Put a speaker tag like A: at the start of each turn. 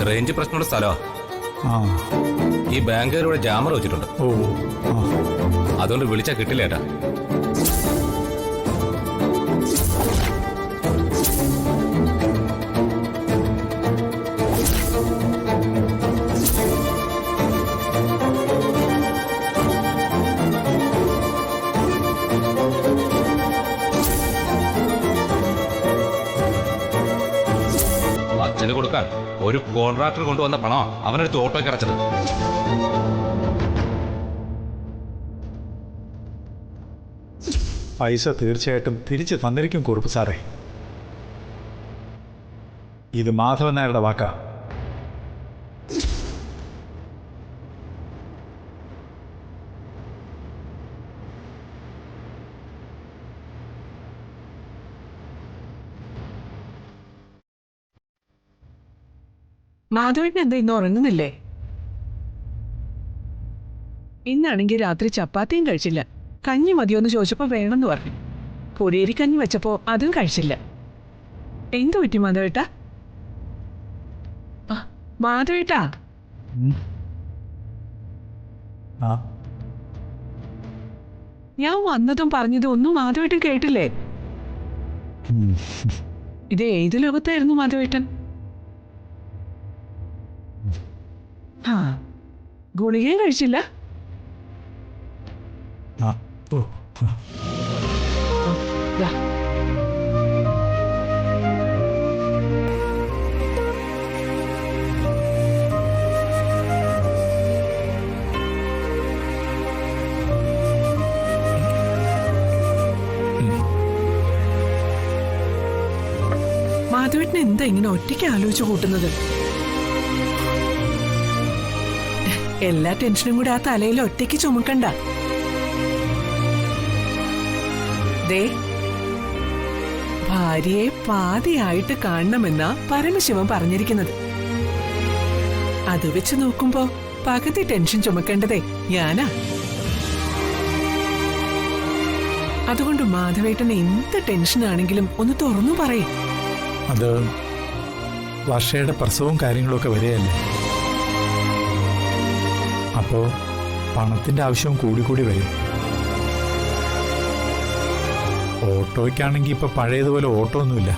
A: Range പ്രശ്നമുള്ള സ്ഥലമാണ്. ഈ ബാങ്കുകാരുടെ ജാമർ വെച്ചിട്ടുണ്ട്. അതുകൊണ്ട് വിളിച്ചാൽ കിട്ടില്ല ഏട്ടാ. അച്ഛന് കൊടുക്കാൻ ഒരു കോൺട്രാക്ടർ കൊണ്ടുവന്ന പണം അവനെടുത്ത് ഓട്ടോയ്ക്ക് അടച്ചത്.
B: പൈസ തീർച്ചയായിട്ടും തിരിച്ചു തന്നിരിക്കും കുറുപ്പ് സാറേ. ഇത് മാധവൻ നായരുടെ വാക്കാ.
C: മാധവൻ എന്താ ഇന്ന് ഉറങ്ങുന്നില്ലേ? ഇന്നാണെങ്കിൽ രാത്രി ചപ്പാത്തിയും കഴിച്ചില്ല. കഞ്ഞി മതിയോന്ന് ചോദിച്ചപ്പോ വേണമെന്ന് പറഞ്ഞു. പൊരിയേരി കഞ്ഞി വെച്ചപ്പോ അതും കഴിച്ചില്ല. എന്തു പറ്റി മാധവേട്ടാ? മാധവേട്ടാ, ഞാൻ വന്നതും പറഞ്ഞതും ഒന്നും മാധവേട്ടൻ കേട്ടില്ലേ? ഇത് ഏത് ലോകത്തായിരുന്നു മാധവേട്ടൻ? ഗുളികയും കഴിച്ചില്ല? മാധവേട്ടൻ എന്താ ഇങ്ങനെ ഒറ്റയ്ക്ക് ആലോചിച്ചു കൂട്ടുന്നത്? എല്ലാ ടെൻഷനും കൂടെ ആ തലയിൽ ഒറ്റയ്ക്ക് ചുമക്കണ്ട. ദേ, ഭാര്യയെ പാതിയായിട്ട് കാണണമെന്നാ പരമശിവൻ പറഞ്ഞിരിക്കുന്നത്. അത് വെച്ച് നോക്കുമ്പോ പകുതി ടെൻഷൻ ചുമക്കേണ്ടതേ ഞാനാ. അതുകൊണ്ട് മാധവേട്ടന് എന്ത് ടെൻഷനാണെങ്കിലും ഒന്ന് തുറന്നു പറയും.
B: അത് വർഷയുടെ പ്രസവവും കാര്യങ്ങളൊക്കെ വരികയല്ലേ. അപ്പോൾ പണത്തിൻ്റെ ആവശ്യവും കൂടി വരും. ഓട്ടോയ്ക്കാണെങ്കിൽ ഇപ്പം പഴയതുപോലെ ഓട്ടോ ഒന്നുമില്ല.